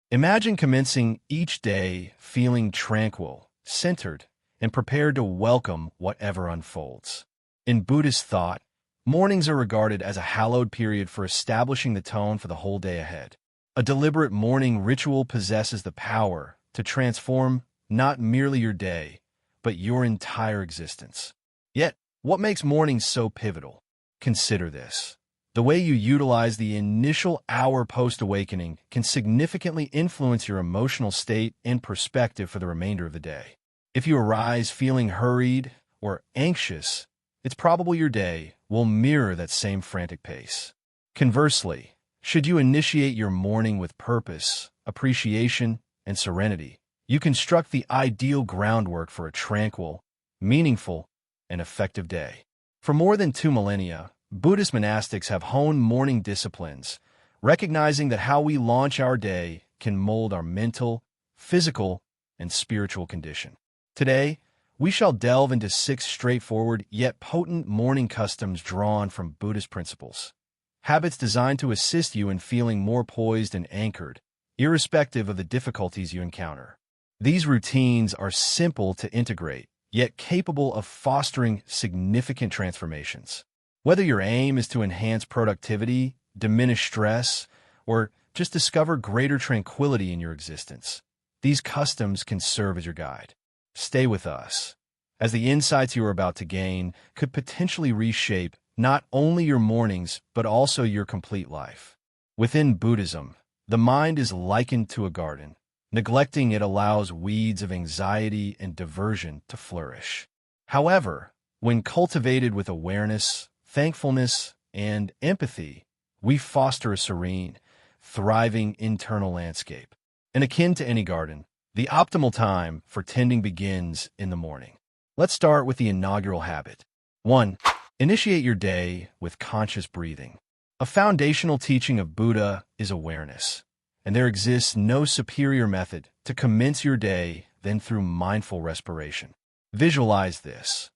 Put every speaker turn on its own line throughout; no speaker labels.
Imagine commencing each day feeling tranquil, centered, and prepared to welcome whatever unfolds. In Buddhist thought, mornings are regarded as a hallowed period for establishing the tone for the whole day ahead. A deliberate morning ritual possesses the power to transform not merely your day, but your entire existence. Yet, what makes mornings so pivotal? Consider this. The way you utilize the initial hour post-awakening can significantly influence your emotional state and perspective for the remainder of the day. If you arise feeling hurried or anxious, it's probable your day will mirror that same frantic pace. Conversely, should you initiate your morning with purpose, appreciation, and serenity, you construct the ideal groundwork for a tranquil, meaningful, and effective day. For more than 2 millennia, Buddhist monastics have honed morning disciplines, recognizing that how we launch our day can mold our mental, physical, and spiritual condition. Today, we shall delve into 6 straightforward yet potent morning customs drawn from Buddhist principles. Habits designed to assist you in feeling more poised and anchored, irrespective of the difficulties you encounter. These routines are simple to integrate, yet capable of fostering significant transformations. Whether your aim is to enhance productivity, diminish stress, or just discover greater tranquility in your existence, these customs can serve as your guide. Stay with us, as the insights you are about to gain could potentially reshape not only your mornings, but also your complete life. Within Buddhism, the mind is likened to a garden. Neglecting it allows weeds of anxiety and diversion to flourish. However, when cultivated with awareness, thankfulness, and empathy, we foster a serene, thriving internal landscape. And akin to any garden, the optimal time for tending begins in the morning. Let's start with the inaugural habit. 1. Initiate your day with conscious breathing. A foundational teaching of Buddha is awareness, and there exists no superior method to commence your day than through mindful respiration. Visualize this.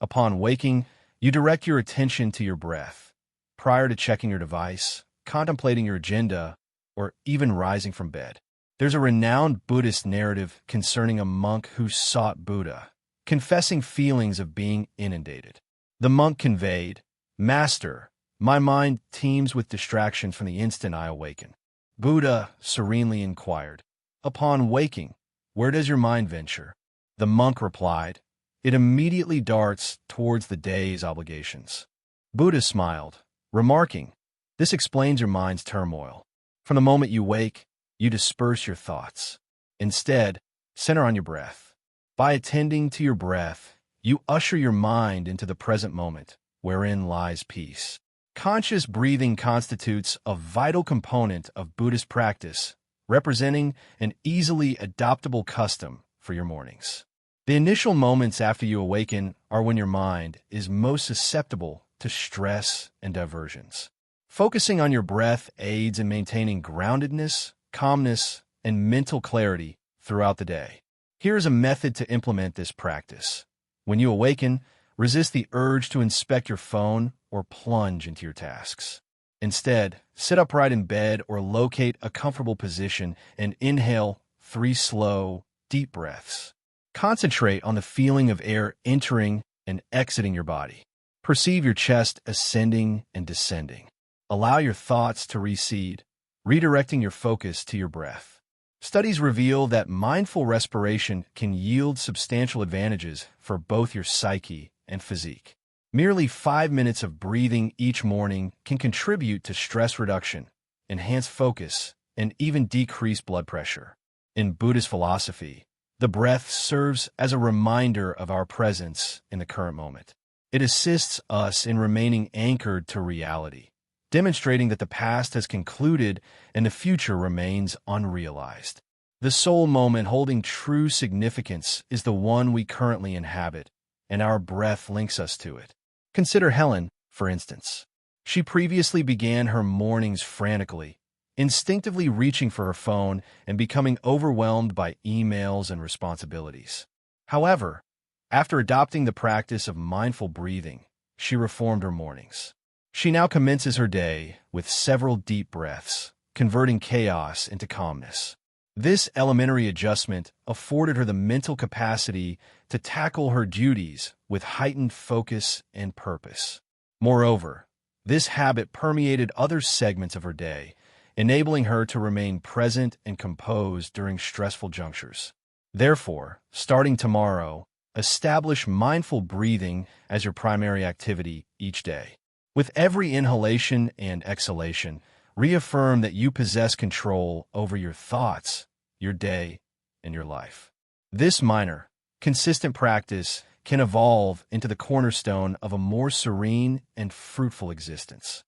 Upon waking, you direct your attention to your breath. Prior to checking your device, contemplating your agenda, or even rising from bed. There's a renowned Buddhist narrative concerning a monk who sought Buddha, confessing feelings of being inundated. The monk conveyed, "Master, my mind teems with distractions from the instant I awaken." Buddha serenely inquired, "Upon waking, where does your mind venture?" The monk replied, "It immediately darts towards the day's obligations." Buddha smiled, remarking, "This explains your mind's turmoil. From the moment you wake, you disperse your thoughts. Instead, center on your breath. By attending to your breath, you usher your mind into the present moment, wherein lies peace." Conscious breathing constitutes a vital component of Buddhist practice, representing an easily adoptable custom for your mornings. The initial moments after you awaken are when your mind is most susceptible to stress and diversions. Focusing on your breath aids in maintaining groundedness, calmness, and mental clarity throughout the day. Here is a method to implement this practice. When you awaken, resist the urge to inspect your phone or plunge into your tasks. Instead, sit upright in bed or locate a comfortable position and inhale 3 slow, deep breaths. Concentrate on the feeling of air entering and exiting your body. Perceive your chest ascending and descending. Allow your thoughts to recede, redirecting your focus to your breath. Studies reveal that mindful respiration can yield substantial advantages for both your psyche and physique. Merely 5 minutes of breathing each morning can contribute to stress reduction, enhance focus, and even decrease blood pressure. In Buddhist philosophy, the breath serves as a reminder of our presence in the current moment. It assists us in remaining anchored to reality, demonstrating that the past has concluded and the future remains unrealized. The sole moment holding true significance is the one we currently inhabit, and our breath links us to it. Consider Helen, for instance. She previously began her mornings frantically, instinctively reaching for her phone and becoming overwhelmed by emails and responsibilities. However, after adopting the practice of mindful breathing, she reformed her mornings. She now commences her day with several deep breaths, converting chaos into calmness. This elementary adjustment afforded her the mental capacity to tackle her duties with heightened focus and purpose. Moreover, this habit permeated other segments of her day, enabling her to remain present and composed during stressful junctures. Therefore, starting tomorrow, establish mindful breathing as your primary activity each day. With every inhalation and exhalation, reaffirm that you possess control over your thoughts, your day, and your life. This minor, consistent practice can evolve into the cornerstone of a more serene and fruitful existence.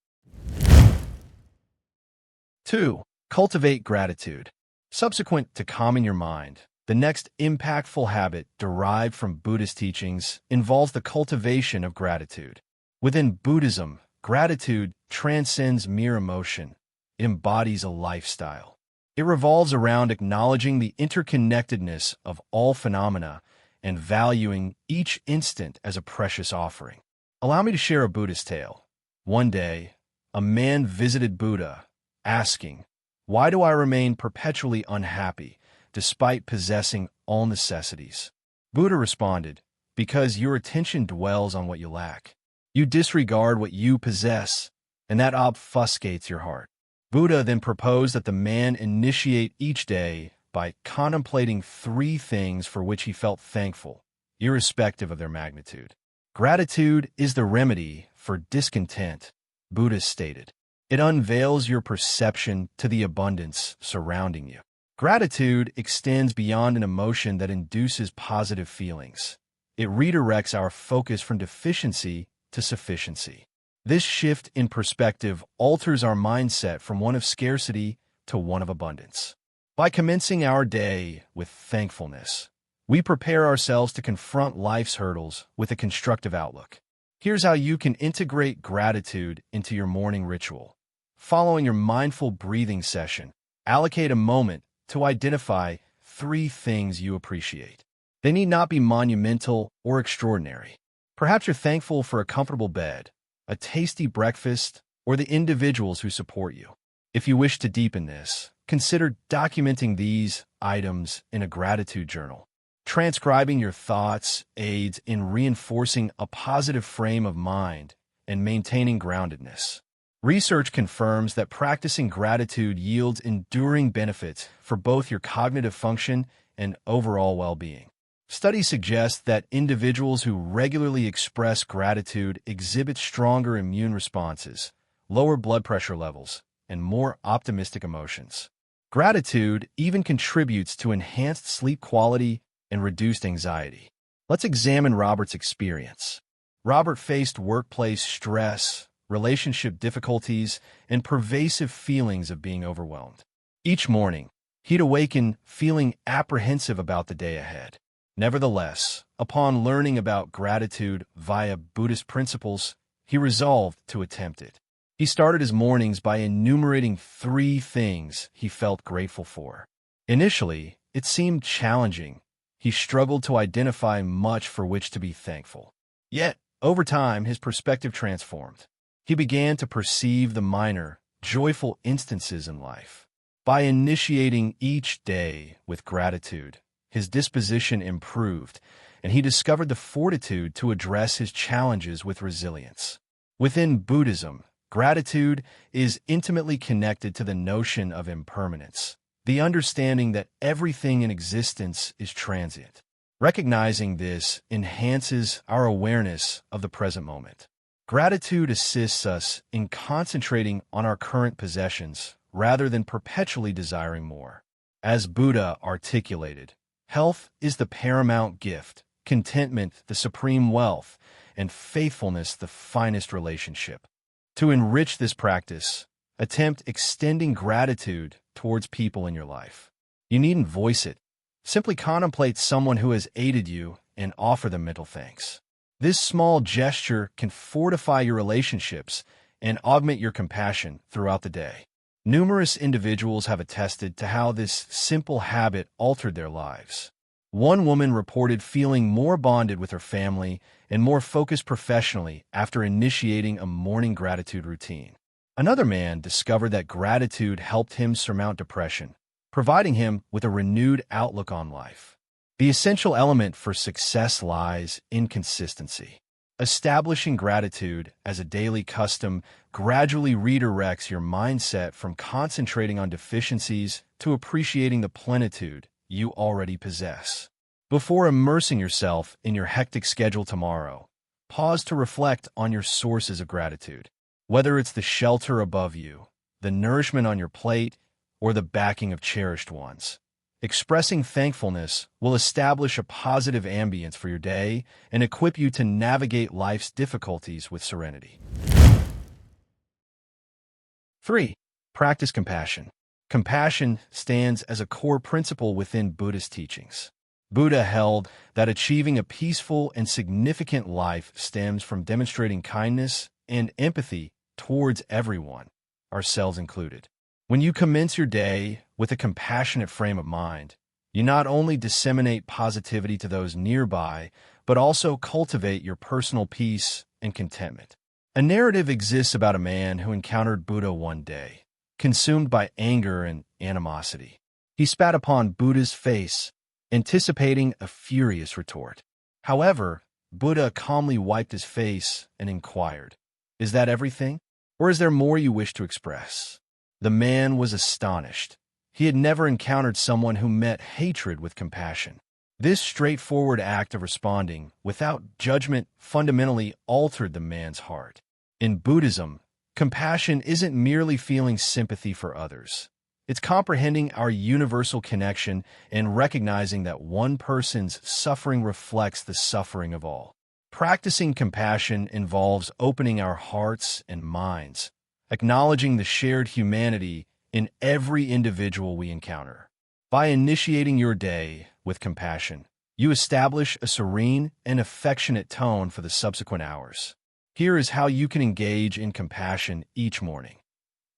2. Cultivate gratitude. Subsequent to calming your mind, the next impactful habit derived from Buddhist teachings involves the cultivation of gratitude. Within Buddhism, gratitude transcends mere emotion. It embodies a lifestyle. It revolves around acknowledging the interconnectedness of all phenomena and valuing each instant as a precious offering. Allow me to share a Buddhist tale. One day, a man visited Buddha, asking, "Why do I remain perpetually unhappy, despite possessing all necessities?" Buddha responded, "Because your attention dwells on what you lack. You disregard what you possess, and that obfuscates your heart." Buddha then proposed that the man initiate each day by contemplating 3 things for which he felt thankful, irrespective of their magnitude. Gratitude is the remedy for discontent, Buddha stated. It unveils your perception to the abundance surrounding you. Gratitude extends beyond an emotion that induces positive feelings. It redirects our focus from deficiency to sufficiency. This shift in perspective alters our mindset from one of scarcity to one of abundance. By commencing our day with thankfulness, we prepare ourselves to confront life's hurdles with a constructive outlook. Here's how you can integrate gratitude into your morning ritual. Following your mindful breathing session, allocate a moment to identify 3 things you appreciate. They need not be monumental or extraordinary. Perhaps you're thankful for a comfortable bed, a tasty breakfast, or the individuals who support you. If you wish to deepen this, consider documenting these items in a gratitude journal. Transcribing your thoughts aids in reinforcing a positive frame of mind and maintaining groundedness. Research confirms that practicing gratitude yields enduring benefits for both your cognitive function and overall well-being. Studies suggest that individuals who regularly express gratitude exhibit stronger immune responses, lower blood pressure levels, and more optimistic emotions. Gratitude even contributes to enhanced sleep quality and reduced anxiety. Let's examine Robert's experience. Robert faced workplace stress, relationship difficulties, and pervasive feelings of being overwhelmed. Each morning, he'd awaken feeling apprehensive about the day ahead. Nevertheless, upon learning about gratitude via Buddhist principles, he resolved to attempt it. He started his mornings by enumerating 3 things he felt grateful for. Initially, it seemed challenging. He struggled to identify much for which to be thankful. Yet, over time, his perspective transformed. He began to perceive the minor, joyful instances in life. By initiating each day with gratitude, his disposition improved, and he discovered the fortitude to address his challenges with resilience. Within Buddhism, gratitude is intimately connected to the notion of impermanence, the understanding that everything in existence is transient. Recognizing this enhances our awareness of the present moment. Gratitude assists us in concentrating on our current possessions rather than perpetually desiring more. As Buddha articulated, health is the paramount gift, contentment the supreme wealth, and faithfulness the finest relationship. To enrich this practice, attempt extending gratitude towards people in your life. You needn't voice it. Simply contemplate someone who has aided you and offer them mental thanks. This small gesture can fortify your relationships and augment your compassion throughout the day. Numerous individuals have attested to how this simple habit altered their lives. One woman reported feeling more bonded with her family and more focused professionally after initiating a morning gratitude routine. Another man discovered that gratitude helped him surmount depression, providing him with a renewed outlook on life. The essential element for success lies in consistency. Establishing gratitude as a daily custom gradually redirects your mindset from concentrating on deficiencies to appreciating the plenitude you already possess. Before immersing yourself in your hectic schedule tomorrow, pause to reflect on your sources of gratitude. Whether it's the shelter above you, the nourishment on your plate, or the backing of cherished ones. Expressing thankfulness will establish a positive ambience for your day and equip you to navigate life's difficulties with serenity. 3. Practice compassion. Compassion stands as a core principle within Buddhist teachings. Buddha held that achieving a peaceful and significant life stems from demonstrating kindness and empathy towards everyone, ourselves included. When you commence your day with a compassionate frame of mind, you not only disseminate positivity to those nearby, but also cultivate your personal peace and contentment. A narrative exists about a man who encountered Buddha one day, consumed by anger and animosity. He spat upon Buddha's face, anticipating a furious retort. However, Buddha calmly wiped his face and inquired, "Is that everything? Or is there more you wish to express?" The man was astonished. He had never encountered someone who met hatred with compassion. This straightforward act of responding without judgment fundamentally altered the man's heart. In Buddhism, compassion isn't merely feeling sympathy for others. It's comprehending our universal connection and recognizing that one person's suffering reflects the suffering of all. Practicing compassion involves opening our hearts and minds, acknowledging the shared humanity in every individual we encounter. By initiating your day with compassion, you establish a serene and affectionate tone for the subsequent hours. Here is how you can engage in compassion each morning.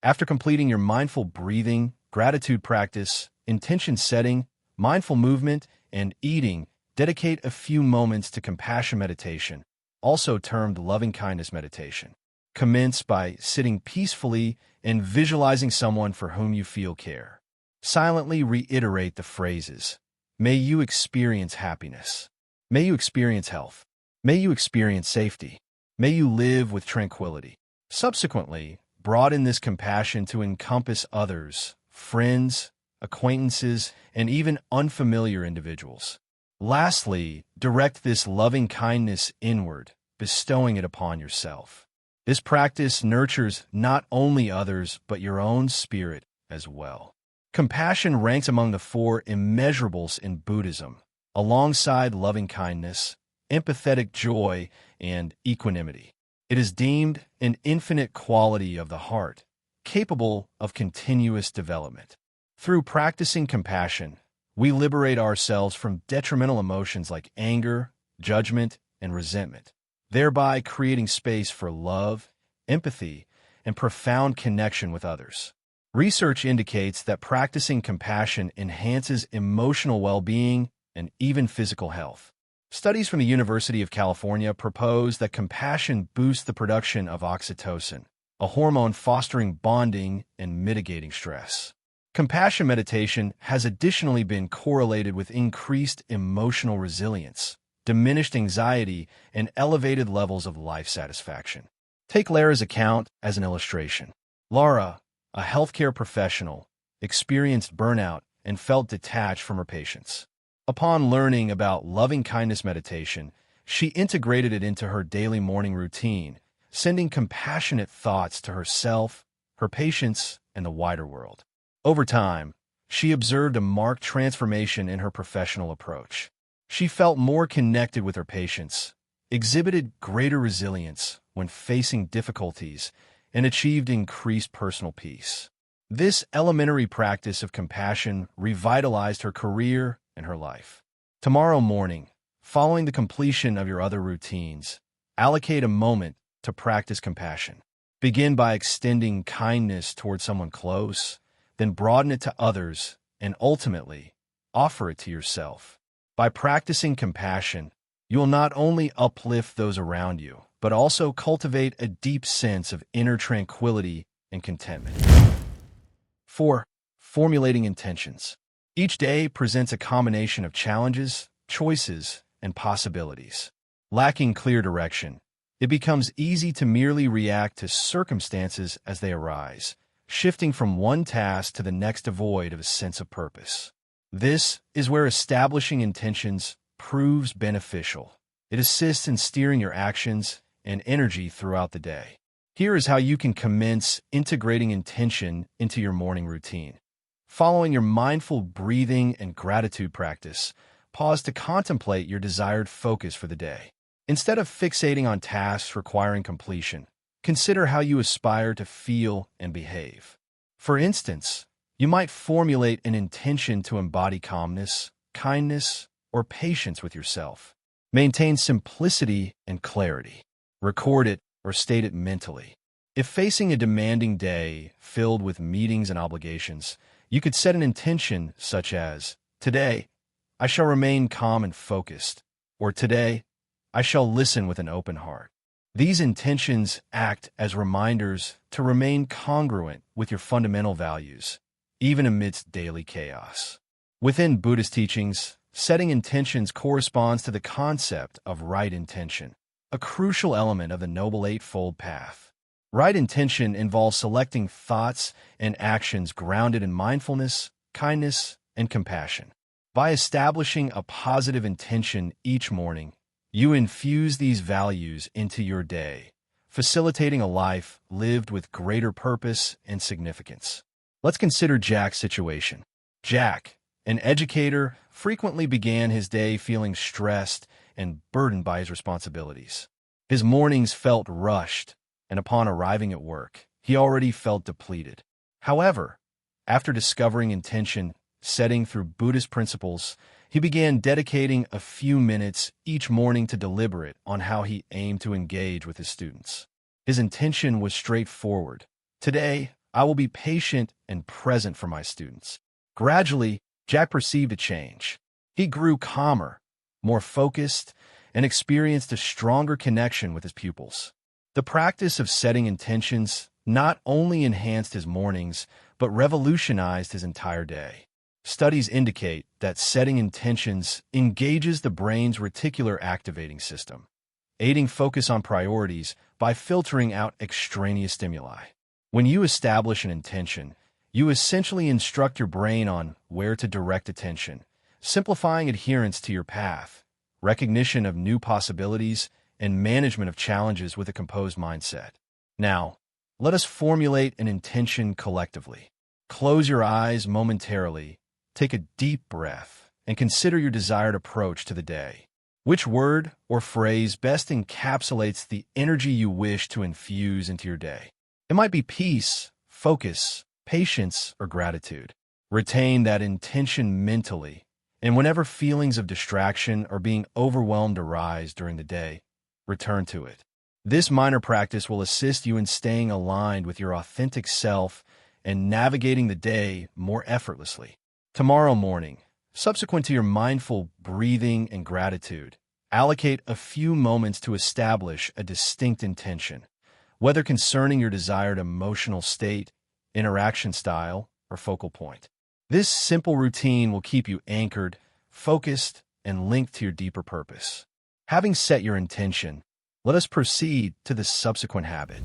After completing your mindful breathing, gratitude practice, intention setting, mindful movement, and eating, dedicate a few moments to compassion meditation, also termed loving-kindness meditation. Commence by sitting peacefully and visualizing someone for whom you feel care. Silently reiterate the phrases, "May you experience happiness. May you experience health. May you experience safety. May you live with tranquility." Subsequently, broaden this compassion to encompass others, friends, acquaintances, and even unfamiliar individuals. Lastly, direct this loving kindness inward, bestowing it upon yourself. This practice nurtures not only others, but your own spirit as well. Compassion ranks among the 4 immeasurables in Buddhism, alongside loving kindness, empathetic joy, and equanimity. It is deemed an infinite quality of the heart, capable of continuous development. Through practicing compassion, we liberate ourselves from detrimental emotions like anger, judgment, and resentment, thereby creating space for love, empathy, and profound connection with others. Research indicates that practicing compassion enhances emotional well-being and even physical health. Studies from the University of California propose that compassion boosts the production of oxytocin, a hormone fostering bonding and mitigating stress. Compassion meditation has additionally been correlated with increased emotional resilience, diminished anxiety, and elevated levels of life satisfaction. Take Lara's account as an illustration. Lara, a healthcare professional, experienced burnout and felt detached from her patients. Upon learning about loving-kindness meditation, she integrated it into her daily morning routine, sending compassionate thoughts to herself, her patients, and the wider world. Over time, she observed a marked transformation in her professional approach. She felt more connected with her patients, exhibited greater resilience when facing difficulties, and achieved increased personal peace. This elementary practice of compassion revitalized her career and her life. Tomorrow morning, following the completion of your other routines, allocate a moment to practice compassion. Begin by extending kindness towards someone close, then broaden it to others, and ultimately, offer it to yourself. By practicing compassion, you will not only uplift those around you, but also cultivate a deep sense of inner tranquility and contentment. 4. Formulating intentions. Each day presents a combination of challenges, choices, and possibilities. Lacking clear direction, it becomes easy to merely react to circumstances as they arise, shifting from one task to the next devoid of a sense of purpose. This is where establishing intentions proves beneficial. It assists in steering your actions and energy throughout the day. Here is how you can commence integrating intention into your morning routine. Following your mindful breathing and gratitude practice, pause to contemplate your desired focus for the day. Instead of fixating on tasks requiring completion, consider how you aspire to feel and behave. For instance, you might formulate an intention to embody calmness, kindness, or patience with yourself. Maintain simplicity and clarity. Record it or state it mentally. If facing a demanding day filled with meetings and obligations, you could set an intention such as, "Today, I shall remain calm and focused," or "Today, I shall listen with an open heart." These intentions act as reminders to remain congruent with your fundamental values, even amidst daily chaos. Within Buddhist teachings, setting intentions corresponds to the concept of right intention, a crucial element of the Noble Eightfold Path. Right intention involves selecting thoughts and actions grounded in mindfulness, kindness, and compassion. By establishing a positive intention each morning, you infuse these values into your day, facilitating a life lived with greater purpose and significance. Let's consider Jack's situation. Jack, an educator, frequently began his day feeling stressed and burdened by his responsibilities. His mornings felt rushed, and upon arriving at work, he already felt depleted. However, after discovering intention setting through Buddhist principles, he began dedicating a few minutes each morning to deliberate on how he aimed to engage with his students. His intention was straightforward. "Today, I will be patient and present for my students." Gradually, Jack perceived a change. He grew calmer, more focused, and experienced a stronger connection with his pupils. The practice of setting intentions not only enhanced his mornings, but revolutionized his entire day. Studies indicate that setting intentions engages the brain's reticular activating system, aiding focus on priorities by filtering out extraneous stimuli. When you establish an intention, you essentially instruct your brain on where to direct attention, simplifying adherence to your path, recognition of new possibilities, and management of challenges with a composed mindset. Now, let us formulate an intention collectively. Close your eyes momentarily, take a deep breath, and consider your desired approach to the day. Which word or phrase best encapsulates the energy you wish to infuse into your day? It might be peace, focus, patience, or gratitude. Retain that intention mentally, and whenever feelings of distraction or being overwhelmed arise during the day, return to it. This minor practice will assist you in staying aligned with your authentic self and navigating the day more effortlessly. Tomorrow morning, subsequent to your mindful breathing and gratitude, allocate a few moments to establish a distinct intention, whether concerning your desired emotional state, interaction style, or focal point. This simple routine will keep you anchored, focused, and linked to your deeper purpose. Having set your intention, let us proceed to the subsequent habit.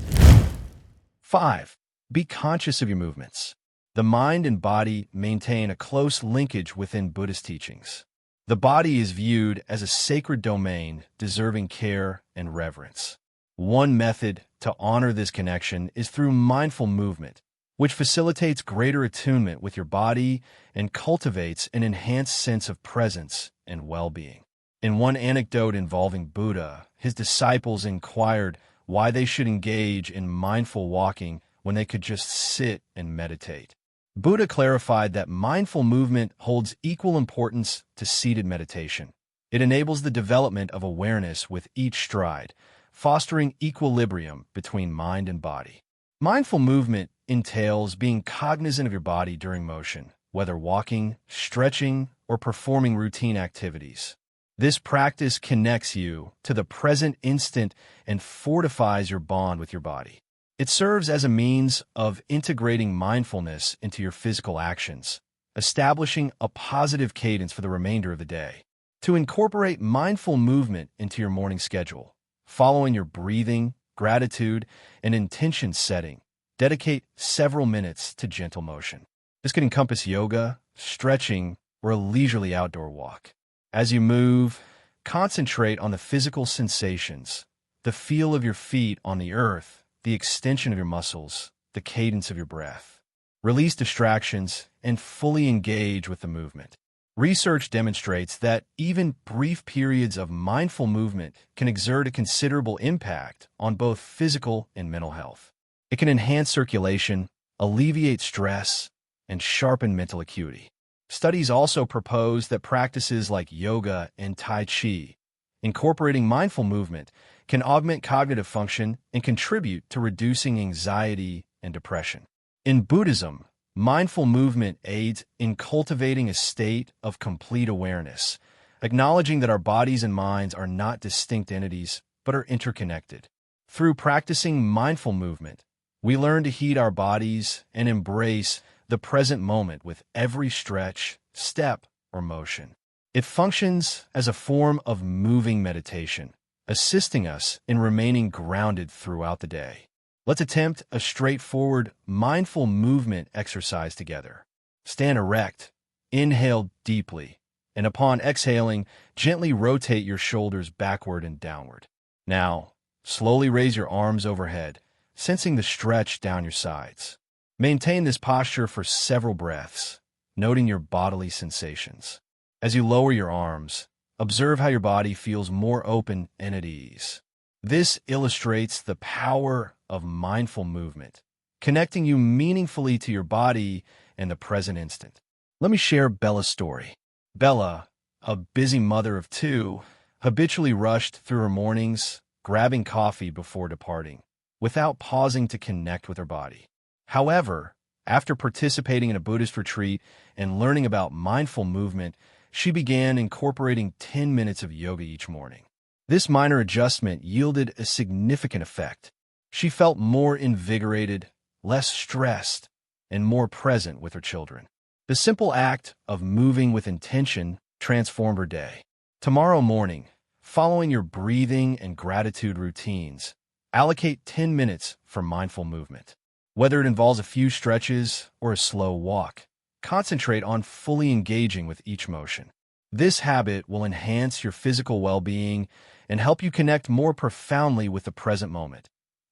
5. Be conscious of your movements. The mind and body maintain a close linkage within Buddhist teachings. The body is viewed as a sacred domain deserving care and reverence. One method to honor this connection is through mindful movement, which facilitates greater attunement with your body and cultivates an enhanced sense of presence and well-being. In one anecdote involving Buddha, his disciples inquired why they should engage in mindful walking when they could just sit and meditate. Buddha clarified that mindful movement holds equal importance to seated meditation. It enables the development of awareness with each stride, fostering equilibrium between mind and body. Mindful movement entails being cognizant of your body during motion, whether walking, stretching, or performing routine activities. This practice connects you to the present instant and fortifies your bond with your body. It serves as a means of integrating mindfulness into your physical actions, establishing a positive cadence for the remainder of the day. To incorporate mindful movement into your morning schedule, following your breathing, gratitude, and intention setting, dedicate several minutes to gentle motion. This could encompass yoga, stretching, or a leisurely outdoor walk. As you move, concentrate on the physical sensations, the feel of your feet on the earth, the extension of your muscles, the cadence of your breath. Release distractions and fully engage with the movement. Research demonstrates that even brief periods of mindful movement can exert a considerable impact on both physical and mental health. It can enhance circulation, alleviate stress, and sharpen mental acuity. Studies also propose that practices like yoga and Tai Chi, incorporating mindful movement, can augment cognitive function and contribute to reducing anxiety and depression. In Buddhism, mindful movement aids in cultivating a state of complete awareness, acknowledging that our bodies and minds are not distinct entities, but are interconnected. Through practicing mindful movement, we learn to heed our bodies and embrace the present moment with every stretch, step, or motion. It functions as a form of moving meditation, assisting us in remaining grounded throughout the day. Let's attempt a straightforward, mindful movement exercise together. Stand erect, inhale deeply, and upon exhaling, gently rotate your shoulders backward and downward. Now, slowly raise your arms overhead, sensing the stretch down your sides. Maintain this posture for several breaths, noting your bodily sensations. As you lower your arms, observe how your body feels more open and at ease. This illustrates the power of mindful movement, connecting you meaningfully to your body and the present instant. Let me share Bella's story. Bella, a busy mother of two, habitually rushed through her mornings, grabbing coffee before departing, without pausing to connect with her body. However, after participating in a Buddhist retreat and learning about mindful movement, she began incorporating 10 minutes of yoga each morning. This minor adjustment yielded a significant effect. She felt more invigorated, less stressed, and more present with her children. The simple act of moving with intention transformed her day. Tomorrow morning, following your breathing and gratitude routines, allocate 10 minutes for mindful movement. Whether it involves a few stretches or a slow walk, concentrate on fully engaging with each motion. This habit will enhance your physical well-being and help you connect more profoundly with the present moment,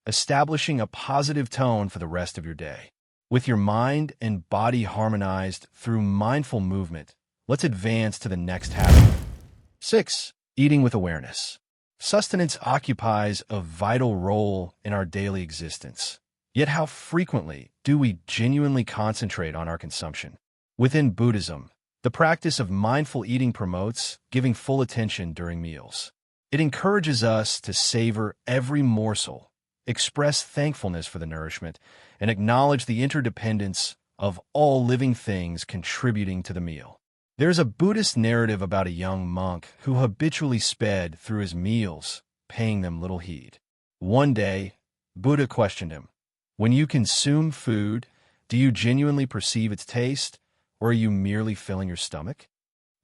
establishing a positive tone for the rest of your day. With your mind and body harmonized through mindful movement, let's advance to the next habit. 6. Eating with awareness. Sustenance occupies a vital role in our daily existence. Yet how frequently do we genuinely concentrate on our consumption? Within Buddhism, the practice of mindful eating promotes giving full attention during meals. It encourages us to savor every morsel, express thankfulness for the nourishment, and acknowledge the interdependence of all living things contributing to the meal. There's a Buddhist narrative about a young monk who habitually sped through his meals, paying them little heed. One day, Buddha questioned him, "When you consume food, do you genuinely perceive its taste, or are you merely filling your stomach?"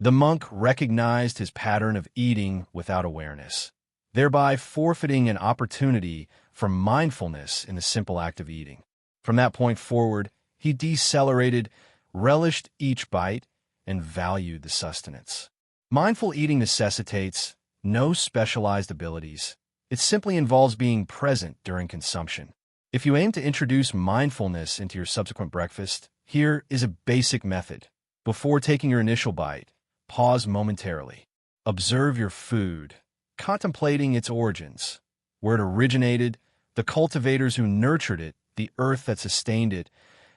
The monk recognized his pattern of eating without awareness, thereby forfeiting an opportunity for mindfulness in the simple act of eating. From that point forward, he decelerated, relished each bite, and valued the sustenance. Mindful eating necessitates no specialized abilities. It simply involves being present during consumption. If you aim to introduce mindfulness into your subsequent breakfast, here is a basic method. Before taking your initial bite, pause momentarily. Observe your food, contemplating its origins, where it originated, the cultivators who nurtured it, the earth that sustained it,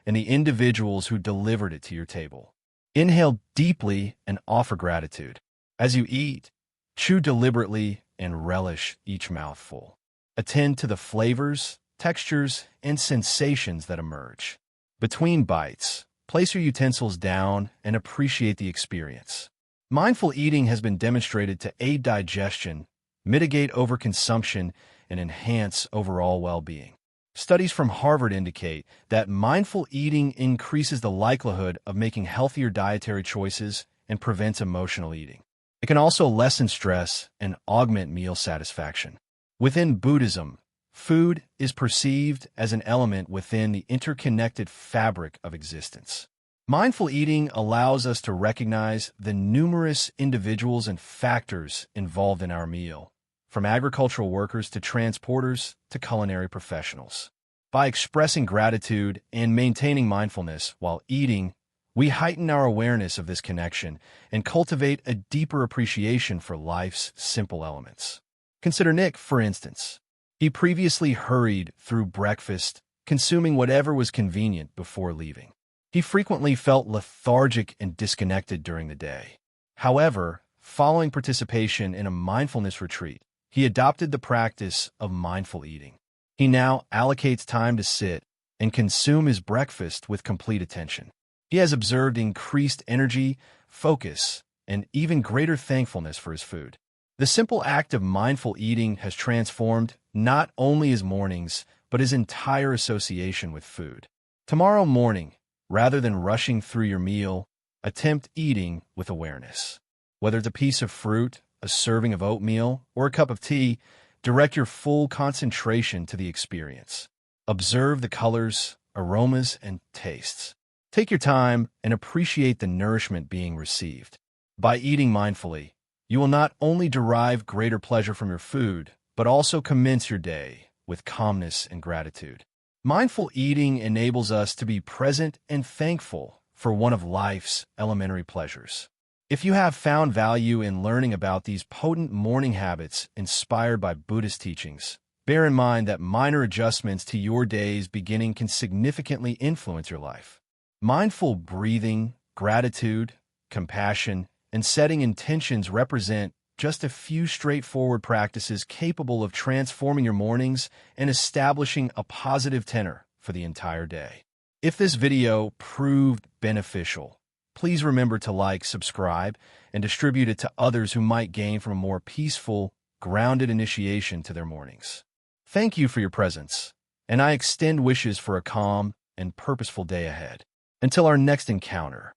and the individuals who delivered it to your table. Inhale deeply and offer gratitude. As you eat, chew deliberately and relish each mouthful. Attend to the flavors, textures, and sensations that emerge. Between bites, place your utensils down and appreciate the experience. Mindful eating has been demonstrated to aid digestion, mitigate overconsumption, and enhance overall well-being. Studies from Harvard indicate that mindful eating increases the likelihood of making healthier dietary choices and prevents emotional eating. It can also lessen stress and augment meal satisfaction. Within Buddhism, food is perceived as an element within the interconnected fabric of existence. Mindful eating allows us to recognize the numerous individuals and factors involved in our meal, from agricultural workers to transporters to culinary professionals. By expressing gratitude and maintaining mindfulness while eating, we heighten our awareness of this connection and cultivate a deeper appreciation for life's simple elements. Consider Nick, for instance. He previously hurried through breakfast, consuming whatever was convenient before leaving. He frequently felt lethargic and disconnected during the day. However, following participation in a mindfulness retreat, he adopted the practice of mindful eating. He now allocates time to sit and consume his breakfast with complete attention. He has observed increased energy, focus, and even greater thankfulness for his food. The simple act of mindful eating has transformed not only his mornings, but his entire association with food. Tomorrow morning, rather than rushing through your meal, attempt eating with awareness. Whether it's a piece of fruit, a serving of oatmeal, or a cup of tea, direct your full concentration to the experience. Observe the colors, aromas, and tastes. Take your time and appreciate the nourishment being received. By eating mindfully, you will not only derive greater pleasure from your food, but also commence your day with calmness and gratitude. Mindful eating enables us to be present and thankful for one of life's elementary pleasures. If you have found value in learning about these potent morning habits inspired by Buddhist teachings, bear in mind that minor adjustments to your day's beginning can significantly influence your life. Mindful breathing, gratitude, compassion, and setting intentions represent just a few straightforward practices capable of transforming your mornings and establishing a positive tenor for the entire day. If this video proved beneficial, please remember to like, subscribe, and distribute it to others who might gain from a more peaceful, grounded initiation to their mornings. Thank you for your presence, and I extend wishes for a calm and purposeful day ahead. Until our next encounter.